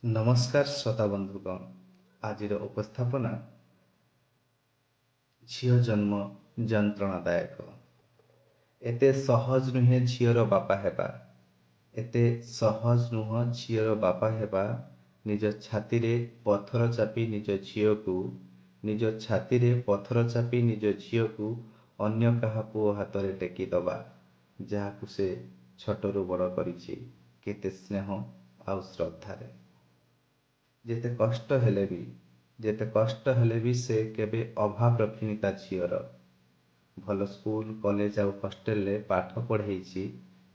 नमस्कार श्रोता बंधुगण। आज उपस्थापना झील जन्म जंत्रणादायक। एते सहज नुहे झीर बापा हेबा। एते सहज नुह झीर बापा हेबा। निज छाती रे पथर चापी निज झील को निज छाती रे पथर चापी निज झील को अन्य कहा पुओ हाथ रे टेकी दबा। जहाकु से छोटरू बड़ करिछि केते स्नेह आउ श्रद्धारे। जेते कष्ट हेले भी से केबे अभाव रखिनी ता झीर। भल स्कूल कॉलेज आउ हॉस्टेल ले पाठ पढ़ेइछि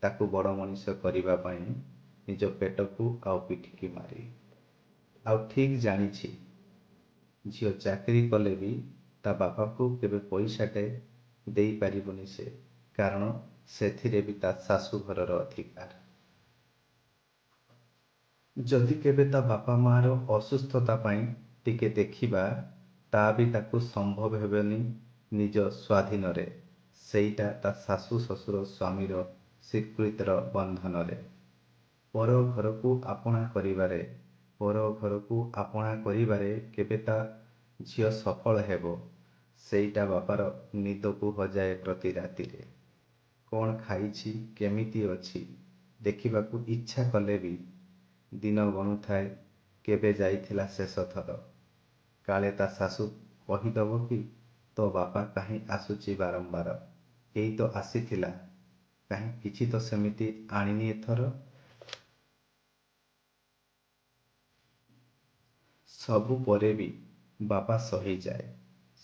ताकू बड़ मनीष करिबा पई निज पेट को आउ पिठी की मारी। आउ ठीक जानिछि झील चाकरी कले भी ता बापा को केबे पैसाटे देई पारिबनी से, कारण सेथिरे भी ता शाशु घरर अधिकार। जदि केबे ता बापा मार असुस्थता पाई टिके देखिबा ता भी ताकू संभव हेबेनी निज स्वाधीन रे। सेईटा ता शाशु शशुर स्वामीर स्वीकृतिर बंधन रे। पर घर को आपणा करिबारे केबे ता झियो सफल हेबो सेईटा बापार निद को हजाए प्रति राति रे। कौन खाइछि केमिति अछि देखिबाकू इच्छा कले भी दिन गणु थाए केबे जाइथिला शेष थर। काले ता शाशु कहीदब कि तो बापा कहीं आसुची बारंबार, एई तो आसीथिला कहीं किछि तो सेमिति आनिनी एथर। सबु परे भी बापा सही जाए।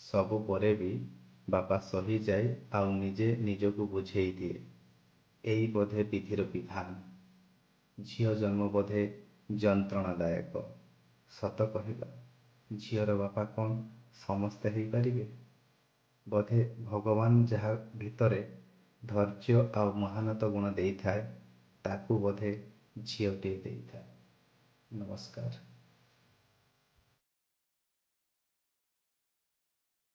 सबु परे भी बापा सही जाए आउ निजे निजको बुझेई दिए। एई बोधे विधिर विधान। झील जन्म बोधे जंत्रणादायक। सत कहिबा झीर बापा कौन समस्ते हो पारिबे? बोधे भगवान जहा भितरे धैर्य आउ महानत गुण देई थाए ताकू बोधे झीलटे देई थाए। नमस्कार।